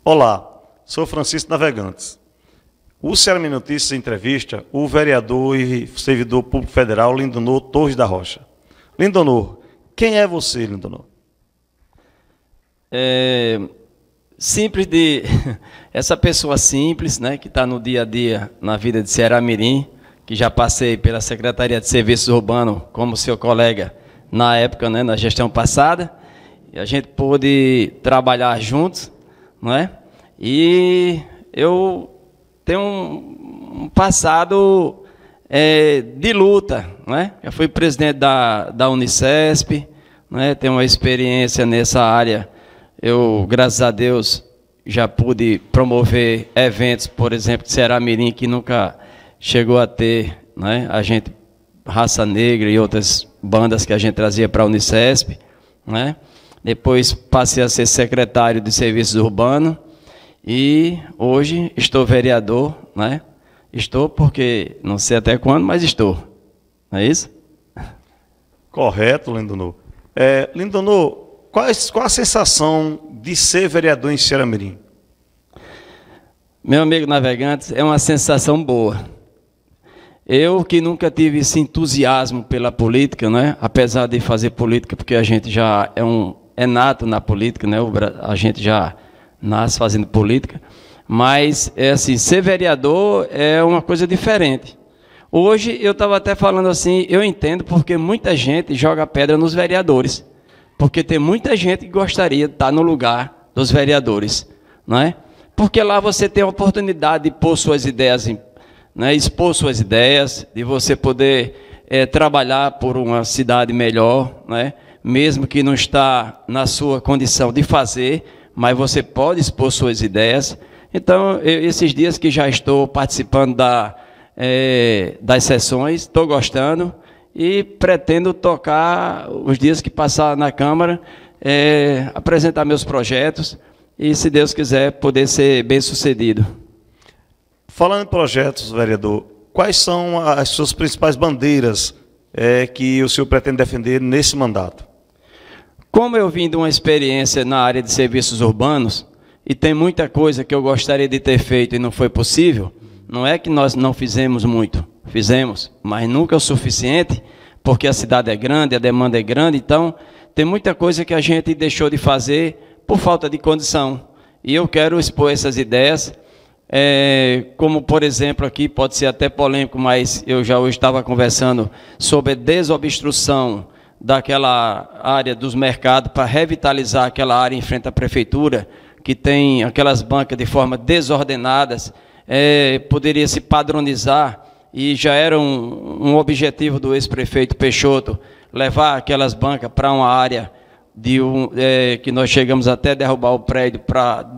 Olá, sou Francisco Navegantes. O Ceará Notícias entrevista o vereador e servidor público federal Lindonor Torres da Rocha. Lindonor, quem é você, Lindonor? Simples de essa pessoa simples, né, que está no dia a dia na vida de Ceará Mirim, que já passei pela Secretaria de Serviços Urbanos como seu colega na época, né, na gestão passada, e a gente pôde trabalhar juntos, não é? E eu tenho um passado de luta, não é? Eu fui presidente da Unicesp, não é? Tenho uma experiência nessa área. Eu, graças a Deus, já pude promover eventos, por exemplo, de Ceará Mirim, que nunca chegou a ter, né? A gente, Raça Negra e outras bandas que a gente trazia para a Unicesp, né? Depois passei a ser secretário de Serviços Urbanos e hoje estou vereador, né? Estou porque não sei até quando, mas estou. Não é isso? Correto, Lindonor. Lindonor, qual a sensação de ser vereador em Ceará Mirim? Meu amigo Navegantes, é uma sensação boa. Eu que nunca tive esse entusiasmo pela política, né? Apesar de fazer política, porque a gente já é nato na política, né? A gente já nasce fazendo política, mas assim, ser vereador é uma coisa diferente. Hoje eu estava até falando assim, eu entendo porque muita gente joga pedra nos vereadores, porque tem muita gente que gostaria de estar no lugar dos vereadores, não é? Porque lá você tem a oportunidade de pôr suas ideias, né, expor suas ideias, de você poder trabalhar por uma cidade melhor, né, mesmo que não está na sua condição de fazer, mas você pode expor suas ideias. Então, esses dias que já estou participando das sessões, estou gostando e pretendo tocar os dias que passar na Câmara, apresentar meus projetos e, se Deus quiser, poder ser bem-sucedido. Falando em projetos, vereador, quais são as suas principais bandeiras que o senhor pretende defender nesse mandato? Como eu vim de uma experiência na área de serviços urbanos, e tem muita coisa que eu gostaria de ter feito e não foi possível, não é que nós não fizemos muito, fizemos, mas nunca o suficiente, porque a cidade é grande, a demanda é grande, então tem muita coisa que a gente deixou de fazer por falta de condição. E eu quero expor essas ideias, como por exemplo aqui, pode ser até polêmico, mas eu já hoje estava conversando sobre desobstrução daquela área dos mercados para revitalizar aquela área em frente à prefeitura, que tem aquelas bancas de forma desordenadas, poderia se padronizar, e já era um objetivo do ex-prefeito Peixoto, levar aquelas bancas para uma área que nós chegamos até derrubar o prédio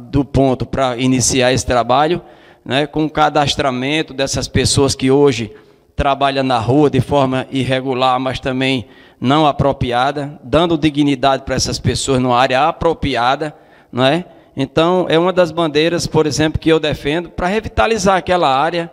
do ponto para iniciar esse trabalho, né, com o cadastramento dessas pessoas que hoje trabalham na rua de forma irregular, mas também não apropriada, dando dignidade para essas pessoas numa área apropriada, não é? Então, é uma das bandeiras, por exemplo, que eu defendo para revitalizar aquela área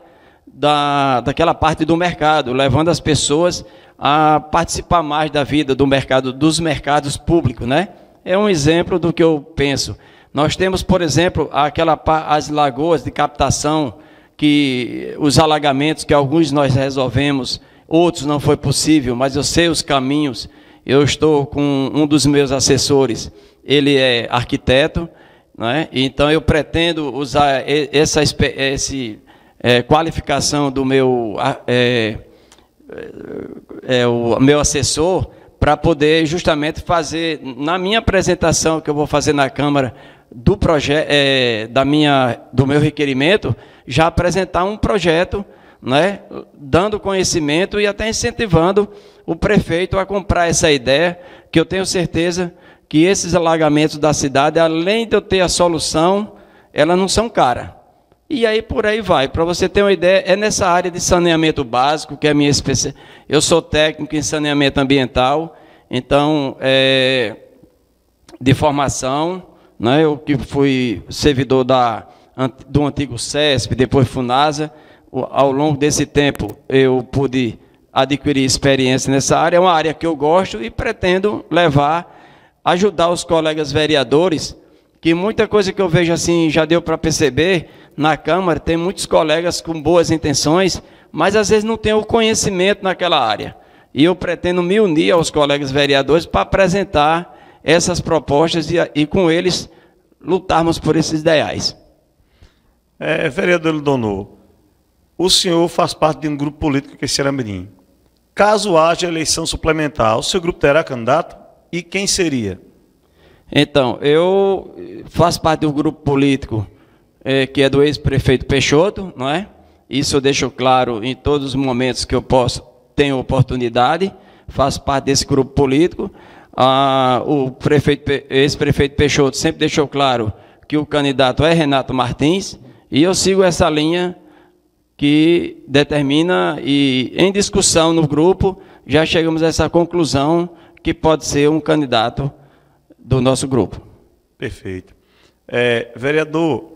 daquela parte do mercado, levando as pessoas a participar mais da vida do mercado, dos mercados públicos, né? É um exemplo do que eu penso. Nós temos, por exemplo, as lagoas de captação, os alagamentos que alguns nós resolvemos, outros não foi possível, mas eu sei os caminhos. Eu estou com um dos meus assessores, ele é arquiteto, né? Então eu pretendo usar essa qualificação do meu o meu assessor para poder justamente fazer, na minha apresentação que eu vou fazer na Câmara do projeto, do meu requerimento, já apresentar um projeto, né, dando conhecimento e até incentivando o prefeito a comprar essa ideia, que eu tenho certeza que esses alagamentos da cidade, além de eu ter a solução, elas não são caras. E aí por aí vai. Para você ter uma ideia, é nessa área de saneamento básico, que é a minha especialidade. Eu sou técnico em saneamento ambiental, então, de formação, né, eu que fui servidor do antigo CESP, depois FUNASA. Ao longo desse tempo, eu pude adquirir experiência nessa área. É uma área que eu gosto e pretendo ajudar os colegas vereadores que muita coisa que eu vejo assim, já deu para perceber, na Câmara tem muitos colegas com boas intenções, mas às vezes não tem o conhecimento naquela área. E eu pretendo me unir aos colegas vereadores para apresentar essas propostas e com eles lutarmos por esses ideais. Vereador Lindonor, o senhor faz parte de um grupo político que é Ceará-Mirim. Caso haja eleição suplementar, o seu grupo terá candidato? E quem seria? Então, eu faço parte de um grupo político que é do ex-prefeito Peixoto, não é? Isso eu deixo claro em todos os momentos que eu tenho oportunidade, faço parte desse grupo político. O ex-prefeito Peixoto sempre deixou claro que o candidato é Renato Martins, e eu sigo essa linha que determina, e em discussão no grupo, já chegamos a essa conclusão que pode ser um candidato do nosso grupo. Perfeito. Vereador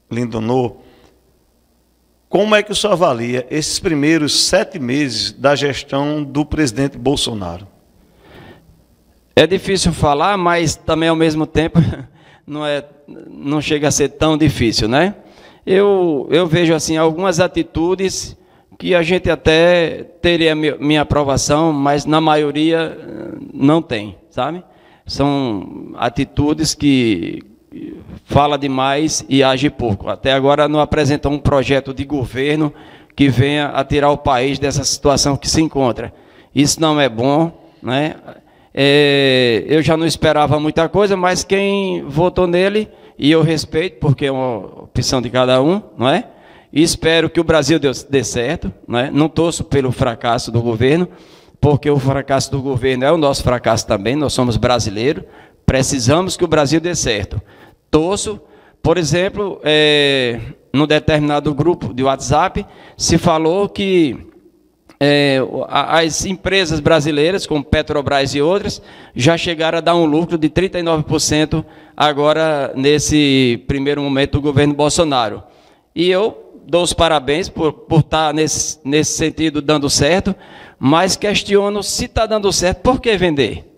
Lindonor, como é que o senhor avalia esses primeiros 7 meses da gestão do presidente Bolsonaro? É difícil falar, mas também ao mesmo tempo não chega a ser tão difícil, né? Eu vejo assim algumas atitudes que a gente até teria minha aprovação, mas na maioria não tem, sabe? São atitudes que fala demais e age pouco. Até agora não apresentou um projeto de governo que venha a tirar o país dessa situação que se encontra. Isso não é bom, né? Eu já não esperava muita coisa, mas quem votou nele, e eu respeito, porque é uma opção de cada um, não é? E espero que o Brasil dê certo, não é? Não torço pelo fracasso do governo, porque o fracasso do governo é o nosso fracasso também, nós somos brasileiros, precisamos que o Brasil dê certo. Torço, por exemplo, num determinado grupo de WhatsApp, se falou que as empresas brasileiras, como Petrobras e outras, já chegaram a dar um lucro de 39% agora, nesse primeiro momento do governo Bolsonaro. E eu dou os parabéns por estar nesse sentido dando certo, mas questiono se está dando certo, por que vender?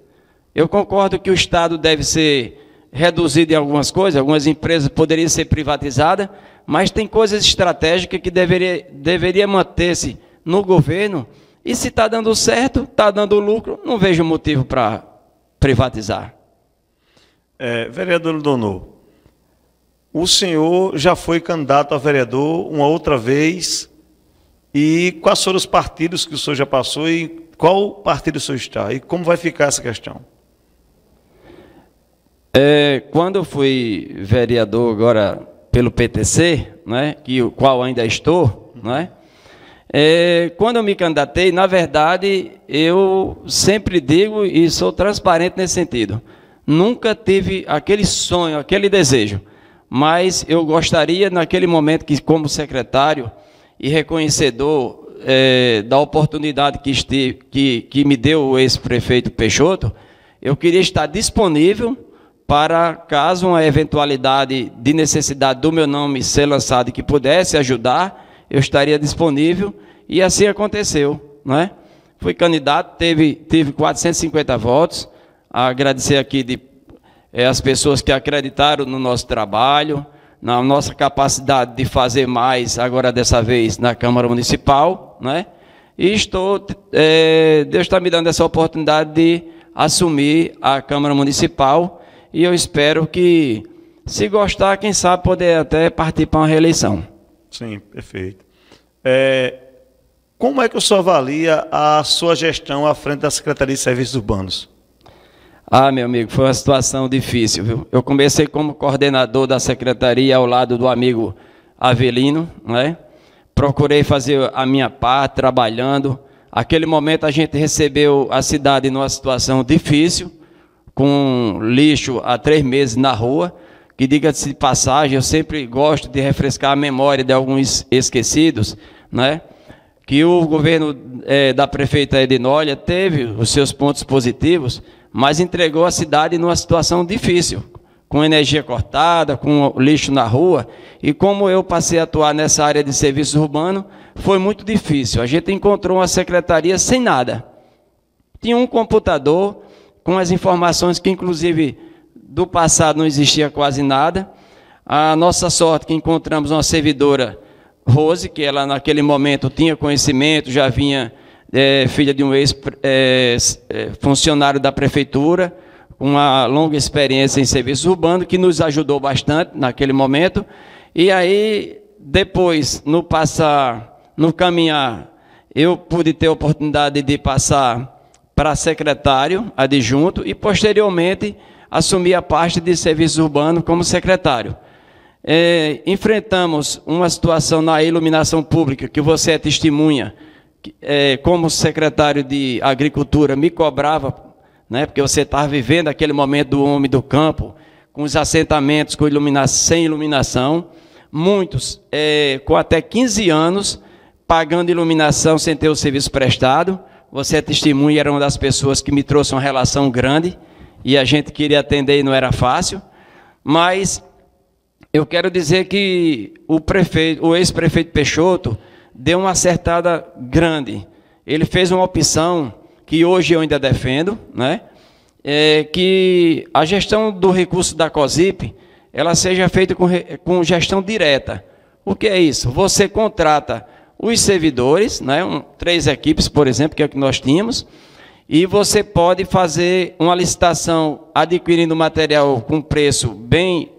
Eu concordo que o Estado deve ser reduzido em algumas coisas, algumas empresas poderiam ser privatizadas, mas tem coisas estratégicas que deveria manter-se no governo, e se está dando certo, está dando lucro, não vejo motivo para privatizar. Vereador Lindonor, o senhor já foi candidato a vereador uma outra vez, e quais foram os partidos que o senhor já passou e qual partido o senhor está? E como vai ficar essa questão? Quando eu fui vereador agora pelo PTC, né, qual ainda estou, né, quando eu me candidatei, na verdade, eu sempre digo e sou transparente nesse sentido. Nunca tive aquele sonho, aquele desejo, mas eu gostaria, naquele momento, que como secretário e reconhecedor da oportunidade que me deu o ex-prefeito Peixoto, eu queria estar disponível para, caso uma eventualidade de necessidade do meu nome ser lançado e que pudesse ajudar, eu estaria disponível, e assim aconteceu, não é? Fui candidato, tive 450 votos, agradecer aqui as pessoas que acreditaram no nosso trabalho, na nossa capacidade de fazer mais, agora dessa vez na Câmara Municipal, não é? E Deus está me dando essa oportunidade de assumir a Câmara Municipal, e eu espero que, se gostar, quem sabe poder até partir para uma reeleição. Sim, perfeito. Como é que o senhor avalia a sua gestão à frente da Secretaria de Serviços Urbanos? Meu amigo, foi uma situação difícil, viu? Eu comecei como coordenador da secretaria ao lado do amigo Avelino, né? Procurei fazer a minha parte, trabalhando. Aquele momento a gente recebeu a cidade numa situação difícil, com lixo há 3 meses na rua, que, diga-se de passagem, eu sempre gosto de refrescar a memória de alguns esquecidos, né? Que o governo da prefeita Edinólia teve os seus pontos positivos, mas entregou a cidade numa situação difícil, com energia cortada, com lixo na rua, e como eu passei a atuar nessa área de serviços urbanos, foi muito difícil. A gente encontrou uma secretaria sem nada. Tinha um computador com as informações que, inclusive, do passado não existia quase nada. A nossa sorte é que encontramos uma servidora, Rose, que ela naquele momento tinha conhecimento, já vinha filha de um ex-funcionário da prefeitura, com uma longa experiência em serviços urbanos, que nos ajudou bastante naquele momento. E aí, depois, no caminhar, eu pude ter a oportunidade de passar para secretário adjunto e, posteriormente, assumir a parte de serviços urbanos como secretário. Enfrentamos uma situação na iluminação pública, que você é testemunha, como secretário de Agricultura, me cobrava, né, porque você estava vivendo aquele momento do homem do campo, com os assentamentos sem iluminação, muitos com até 15 anos, pagando iluminação sem ter o serviço prestado. Você é testemunha, era uma das pessoas que me trouxe uma relação grande, e a gente queria atender e não era fácil, mas eu quero dizer que o ex-prefeito Peixoto deu uma acertada grande. Ele fez uma opção que hoje eu ainda defendo, né? Que a gestão do recurso da COSIP, ela seja feita com gestão direta. O que é isso? Você contrata os servidores, né? 3 equipes, por exemplo, que é o que nós tínhamos, e você pode fazer uma licitação adquirindo material com preço bem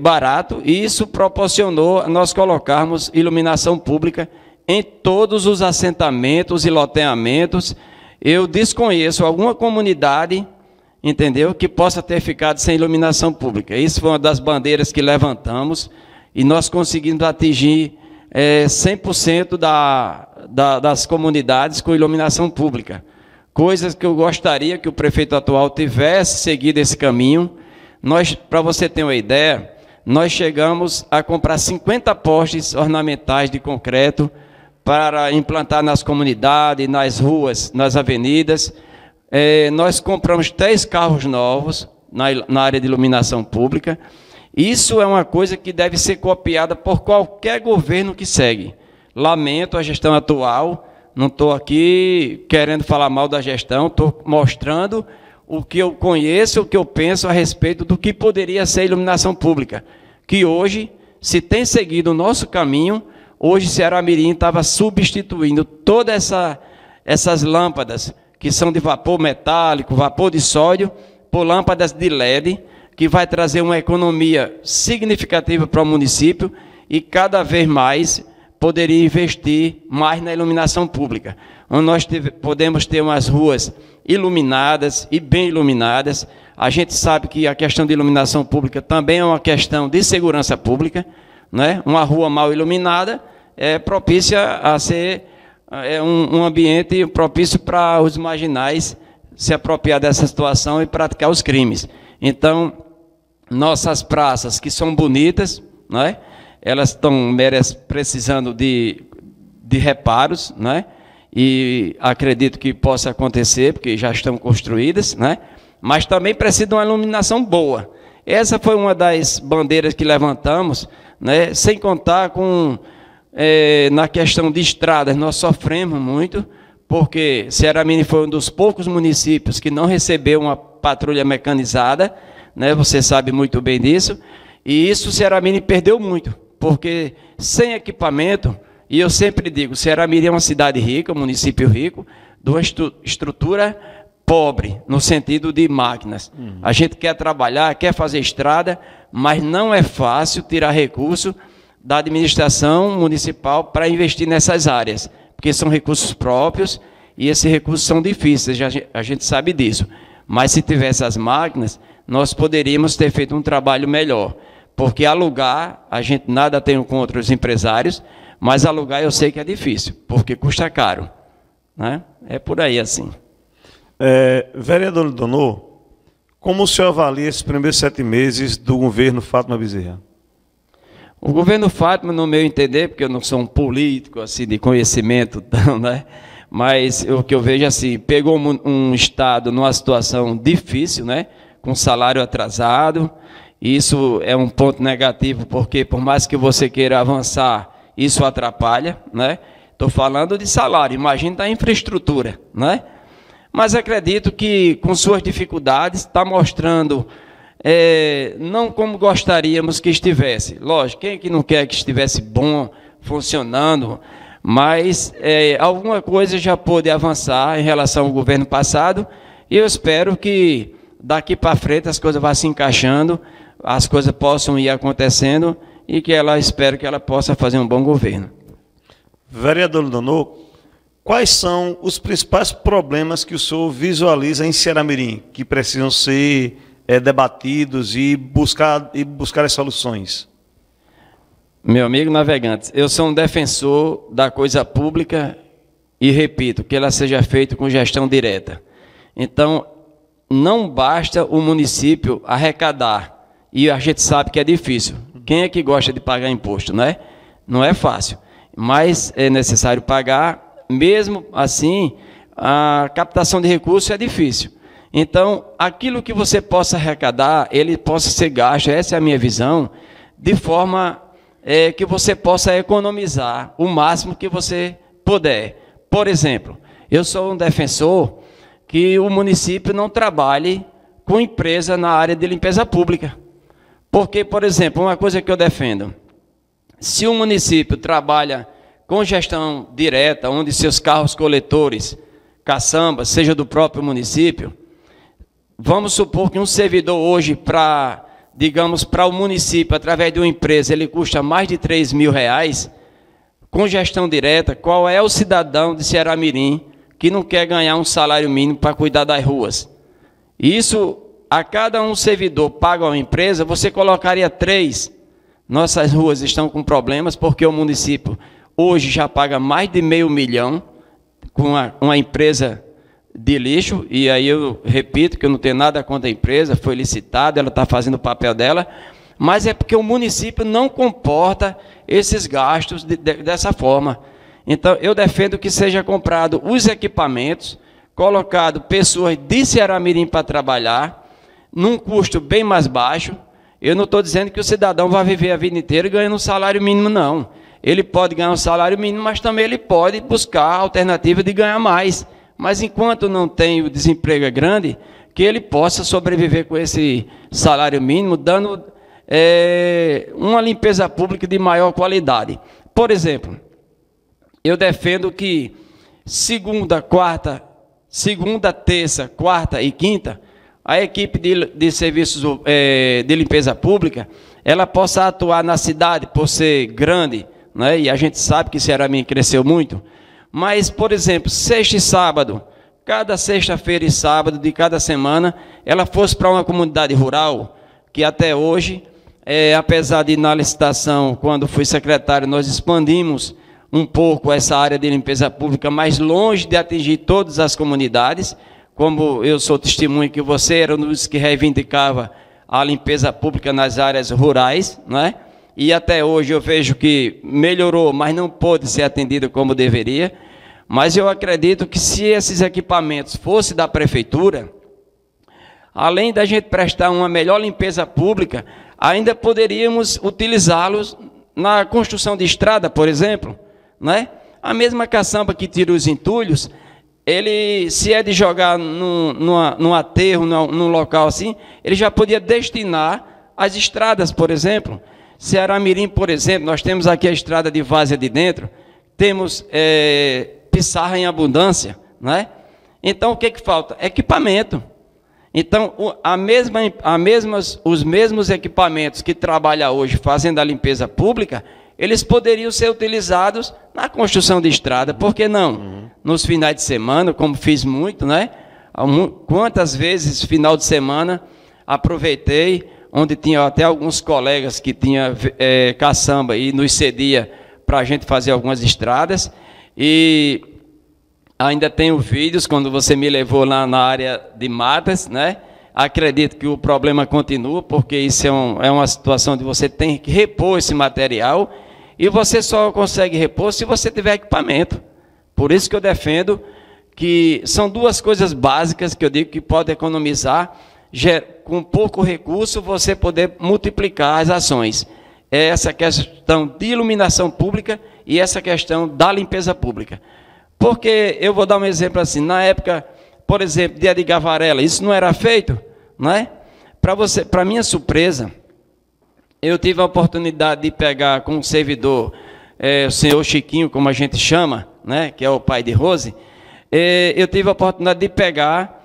barato, e isso proporcionou nós colocarmos iluminação pública em todos os assentamentos e loteamentos. Eu desconheço alguma comunidade, entendeu, que possa ter ficado sem iluminação pública. Isso foi uma das bandeiras que levantamos, e nós conseguimos atingir 100% das comunidades com iluminação pública. Coisas que eu gostaria que o prefeito atual tivesse seguido esse caminho. Para você ter uma ideia, nós chegamos a comprar 50 postes ornamentais de concreto para implantar nas comunidades, nas ruas, nas avenidas. Nós compramos 3 carros novos na área de iluminação pública. Isso é uma coisa que deve ser copiada por qualquer governo que segue. Lamento a gestão atual, não estou aqui querendo falar mal da gestão, estou mostrando o que eu conheço, o que eu penso a respeito do que poderia ser a iluminação pública, que hoje, se tem seguido o nosso caminho, hoje Ceará-Mirim estava substituindo todas essas lâmpadas, que são de vapor metálico, vapor de sódio, por lâmpadas de LED, que vai trazer uma economia significativa para o município, e cada vez mais poderia investir mais na iluminação pública, onde nós podemos ter umas ruas iluminadas e bem iluminadas. A gente sabe que a questão de iluminação pública também é uma questão de segurança pública, né? Uma rua mal iluminada é propícia a ser um ambiente propício para os marginais se apropriar dessa situação e praticar os crimes. Então, nossas praças, que são bonitas, né? Elas estão precisando de reparos, né? E acredito que possa acontecer, porque já estão construídas, né? Mas também precisa de uma iluminação boa. Essa foi uma das bandeiras que levantamos, né? Sem contar com, na questão de estradas, nós sofremos muito, porque Ceará-Mirim foi um dos poucos municípios que não recebeu uma patrulha mecanizada, né? Você sabe muito bem disso, e isso Ceará-Mirim perdeu muito, porque sem equipamento, e eu sempre digo, Ceará-Mirim é uma cidade rica, um município rico, de uma estrutura pobre, no sentido de máquinas. A gente quer trabalhar, quer fazer estrada, mas não é fácil tirar recurso da administração municipal para investir nessas áreas, porque são recursos próprios, e esses recursos são difíceis, a gente sabe disso. Mas se tivesse as máquinas, nós poderíamos ter feito um trabalho melhor. Porque alugar, a gente nada tem contra os empresários, mas alugar eu sei que é difícil, porque custa caro, né? É por aí assim. Vereador Lindonoh, como o senhor avalia esses primeiros 7 meses do governo Fátima Bezerra? O governo Fátima, no meu entender, porque eu não sou um político assim, de conhecimento, né? Mas o que eu vejo assim, pegou um estado numa situação difícil, né? Com salário atrasado. Isso é um ponto negativo, porque por mais que você queira avançar, isso atrapalha, né? Estou falando de salário, imagina da infraestrutura, né? Mas acredito que com suas dificuldades está mostrando não como gostaríamos que estivesse. Lógico, quem é que não quer que estivesse bom, funcionando, mas alguma coisa já pôde avançar em relação ao governo passado, e eu espero que daqui para frente as coisas vão se encaixando, as coisas possam ir acontecendo, e que espero que ela possa fazer um bom governo. Vereador Lindonoh, quais são os principais problemas que o senhor visualiza em Ceará-Mirim, que precisam ser debatidos e buscar as soluções? Meu amigo navegante, eu sou um defensor da coisa pública e repito, que ela seja feita com gestão direta. Então, não basta o município arrecadar, e a gente sabe que é difícil. Quem é que gosta de pagar imposto, né? Não é fácil, mas é necessário pagar. Mesmo assim, a captação de recursos é difícil. Então, aquilo que você possa arrecadar, ele possa ser gasto, essa é a minha visão, de forma que você possa economizar o máximo que você puder. Por exemplo, eu sou um defensor que o município não trabalhe com empresa na área de limpeza pública. Porque, por exemplo, uma coisa que eu defendo, se o município trabalha com gestão direta, onde seus carros coletores, caçambas, seja do próprio município, vamos supor que um servidor hoje, digamos, para o município, através de uma empresa, ele custa mais de R$3.000, com gestão direta, qual é o cidadão de Ceará-Mirim que não quer ganhar um salário mínimo para cuidar das ruas? Isso, a cada um servidor paga uma empresa, você colocaria 3. Nossas ruas estão com problemas, porque o município hoje já paga mais de R$500 mil com uma empresa de lixo, e aí eu repito que eu não tenho nada contra a empresa, foi licitada, ela está fazendo o papel dela, mas é porque o município não comporta esses gastos dessa forma. Então, eu defendo que seja comprado os equipamentos, colocado pessoas de Ceará-Mirim para trabalhar, num custo bem mais baixo. Eu não estou dizendo que o cidadão vai viver a vida inteira ganhando um salário mínimo, não. Ele pode ganhar um salário mínimo, mas também ele pode buscar a alternativa de ganhar mais. Mas enquanto não tem o desemprego grande, que ele possa sobreviver com esse salário mínimo, dando uma limpeza pública de maior qualidade. Por exemplo, eu defendo que segunda, terça, quarta e quinta, a equipe de serviços de limpeza pública, ela possa atuar na cidade por ser grande, né? E a gente sabe que Ceará-Mirim cresceu muito. Mas, por exemplo, sexta e sábado, cada sexta-feira e sábado de cada semana, ela fosse para uma comunidade rural, que até hoje, apesar de na licitação, quando fui secretário, nós expandimos um pouco essa área de limpeza pública, mais longe de atingir todas as comunidades, como eu sou testemunho que você era um dos que reivindicava a limpeza pública nas áreas rurais, né? E até hoje eu vejo que melhorou, mas não pôde ser atendido como deveria. Mas eu acredito que se esses equipamentos fossem da prefeitura, além da gente prestar uma melhor limpeza pública, ainda poderíamos utilizá-los na construção de estrada, por exemplo, né? A mesma caçamba que tira os entulhos, ele, se é de jogar num aterro, num local assim, ele já podia destinar às estradas, por exemplo. Ceará-Mirim, por exemplo, nós temos aqui a estrada de Várzea de Dentro, temos pissarra em abundância, né? Então, o que falta? Equipamento. Então, os mesmos equipamentos que trabalham hoje fazendo a limpeza pública, eles poderiam ser utilizados na construção de estrada, por que não? Nos finais de semana, como fiz muito, né? Quantas vezes, final de semana, aproveitei, onde tinha até alguns colegas que tinham caçamba e nos cedia para a gente fazer algumas estradas. E ainda tenho vídeos, quando você me levou lá na área de matas, né? Acredito que o problema continua, porque isso é uma situação de você tem que repor esse material, e você só consegue repor se você tiver equipamento. Por isso que eu defendo que são duas coisas básicas que eu digo que pode economizar, com pouco recurso você poder multiplicar as ações. É essa questão de iluminação pública e essa questão da limpeza pública. Porque eu vou dar um exemplo assim, na época, por exemplo, de Edgar Varela, isso não era feito, né? Para minha surpresa, eu tive a oportunidade de pegar com um servidor, o senhor Chiquinho, como a gente chama, né, que é o pai de Rose, eu tive a oportunidade de pegar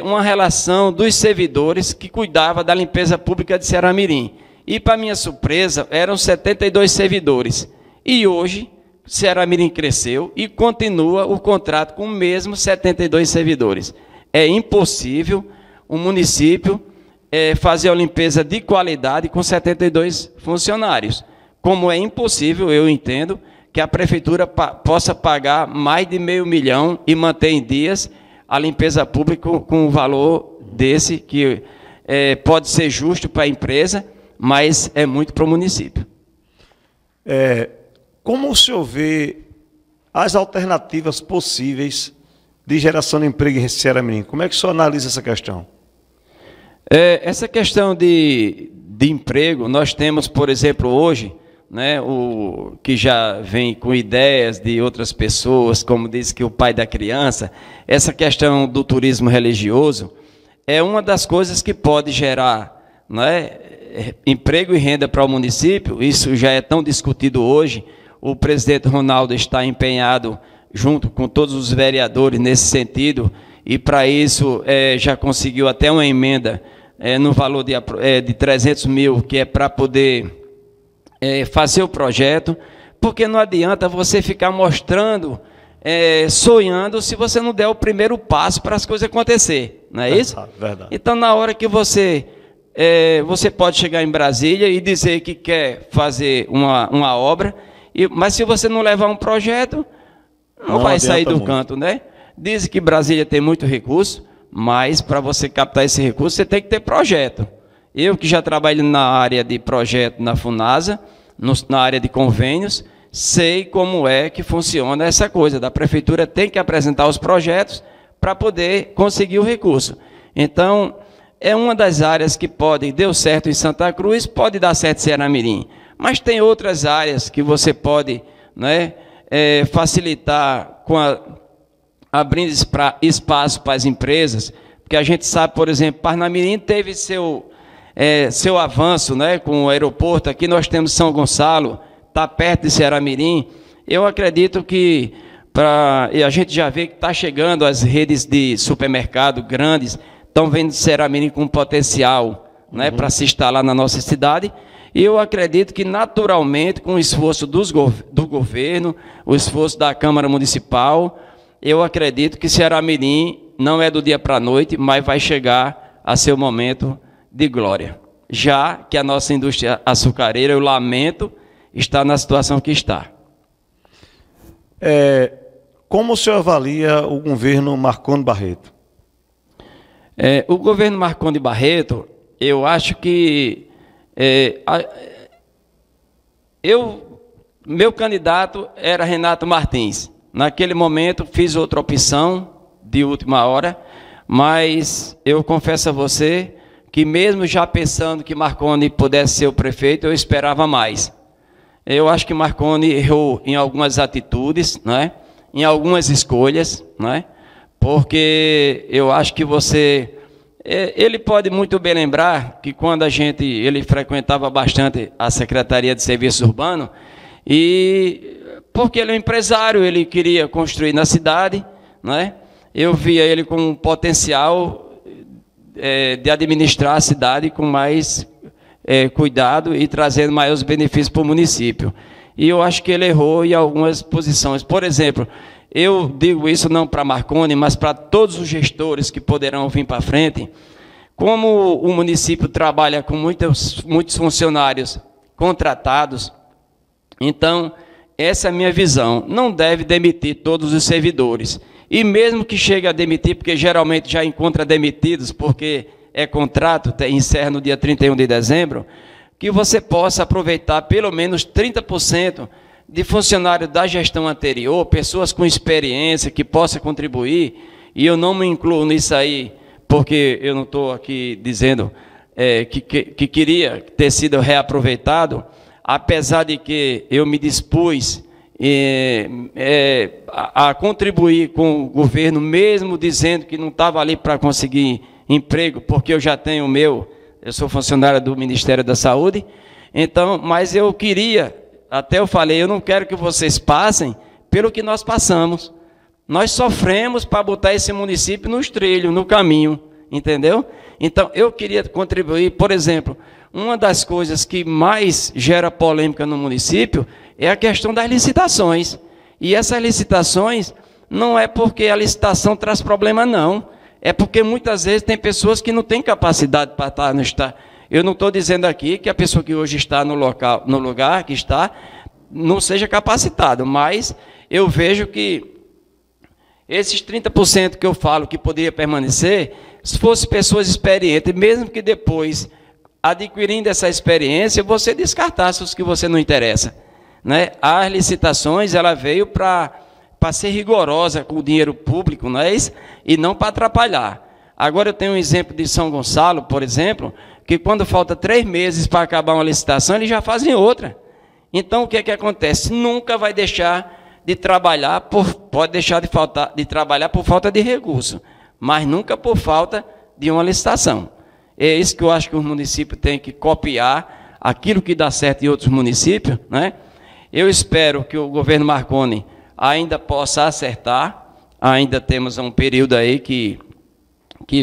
uma relação dos servidores que cuidavam da limpeza pública de Ceará-Mirim. E, para minha surpresa, eram 72 servidores. E hoje, Ceará-Mirim cresceu e continua o contrato com o mesmo 72 servidores. É impossível o município fazer a limpeza de qualidade com 72 funcionários. Como é impossível, eu entendo, que a prefeitura possa pagar mais de R$500 mil e manter em dias a limpeza pública com um valor desse, que pode ser justo para a empresa, mas é muito para o município. Como o senhor vê as alternativas possíveis de geração de emprego em Ceará-Mirim? Como é que o senhor analisa essa questão? Essa questão de emprego, nós temos, por exemplo, hoje, né, o que já vem com ideias de outras pessoas, como diz que o pai da criança, essa questão do turismo religioso é uma das coisas que pode gerar, né, emprego e renda para o município. Isso já é tão discutido hoje. O presidente Ronaldo está empenhado, junto com todos os vereadores, nesse sentido, e para isso já conseguiu até uma emenda no valor de 300 mil, que é para poder fazer o projeto, porque não adianta você ficar mostrando, sonhando, se você não der o primeiro passo para as coisas acontecer, não é isso? Verdade. Então, na hora que você pode chegar em Brasília e dizer que quer fazer uma obra, mas se você não levar um projeto, não vai sair do canto, né? Dizem que Brasília tem muito recurso, mas para você captar esse recurso, você tem que ter projeto. Eu, que já trabalho na área de projeto na FUNASA, na área de convênios, sei como é que funciona essa coisa. Da prefeitura tem que apresentar os projetos para poder conseguir o recurso. Então, é uma das áreas que deu certo em Santa Cruz, pode dar certo em Ceará-Mirim. Mas tem outras áreas que você pode, né, facilitar abrindo espaço para as empresas, porque a gente sabe, por exemplo, Parnamirim teve seu avanço, né, com o aeroporto. Aqui nós temos São Gonçalo, está perto de Ceará-Mirim. Eu acredito que, e a gente já vê que está chegando as redes de supermercado grandes, estão vendo Ceará-Mirim com potencial, né, para se instalar na nossa cidade. E eu acredito que, naturalmente, com o esforço do governo, o esforço da Câmara Municipal, eu acredito que Ceará-Mirim não é do dia para a noite, mas vai chegar a seu momento de glória. Já que a nossa indústria açucareira, eu lamento, está na situação que está. Como o senhor avalia o governo Marconi Barreto? O governo Marconi Barreto, eu acho que meu candidato era Renato Martins. Naquele momento fiz outra opção de última hora, mas eu confesso a você que, mesmo já pensando que Marconi pudesse ser o prefeito, eu esperava mais. Eu acho que Marconi errou em algumas atitudes, né? Em algumas escolhas, né? Porque eu acho que ele pode muito bem lembrar que quando ele frequentava bastante a Secretaria de Serviços Urbanos, porque ele é um empresário, ele queria construir na cidade, né? Eu via ele com um potencial de administrar a cidade com mais cuidado e trazendo maiores benefícios para o município. E eu acho que ele errou em algumas posições. Por exemplo, eu digo isso não para Marconi, mas para todos os gestores que poderão vir para frente. Como o município trabalha com muitos funcionários contratados, então, essa é a minha visão. Não deve demitir todos os servidores. E mesmo que chegue a demitir, porque geralmente já encontra demitidos, porque contrato, encerra no dia 31 de dezembro, que você possa aproveitar pelo menos 30% de funcionários da gestão anterior, pessoas com experiência que possam contribuir. E eu não me incluo nisso aí, porque eu não estou aqui dizendo que queria ter sido reaproveitado, apesar de que eu me dispus a contribuir com o governo, mesmo dizendo que não estava ali para conseguir emprego, porque eu já tenho o meu eu sou funcionário do Ministério da Saúde, então, mas eu queria, até eu falei, eu não quero que vocês passem pelo que nós passamos. Nós sofremos para botar esse município nos trilhos, no caminho, entendeu? Então, eu queria contribuir, por exemplo, uma das coisas que mais gera polêmica no município é a questão das licitações. E essas licitações não é porque a licitação traz problema, não. É porque muitas vezes tem pessoas que não têm capacidade para estar no estado. Eu não estou dizendo aqui que a pessoa que hoje está no lugar que está não seja capacitada, mas eu vejo que esses 30% que eu falo que poderia permanecer, se fossem pessoas experientes, mesmo que depois, adquirindo essa experiência, você descartasse os que você não interessa, né? As licitações, ela veio para ser rigorosa com o dinheiro público, não é isso? E não para atrapalhar. Agora eu tenho um exemplo de São Gonçalo, por exemplo, que quando falta 3 meses para acabar uma licitação, eles já fazem outra. Então o que é que acontece? Nunca vai deixar de trabalhar, pode deixar de trabalhar por falta de recurso, mas nunca por falta de uma licitação. É isso que eu acho que os municípios têm que copiar, aquilo que dá certo em outros municípios, né? Eu espero que o governo Marconi ainda possa acertar, ainda temos um período aí que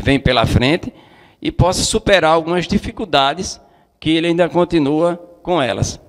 vem pela frente, e possa superar algumas dificuldades que ele ainda continua com elas.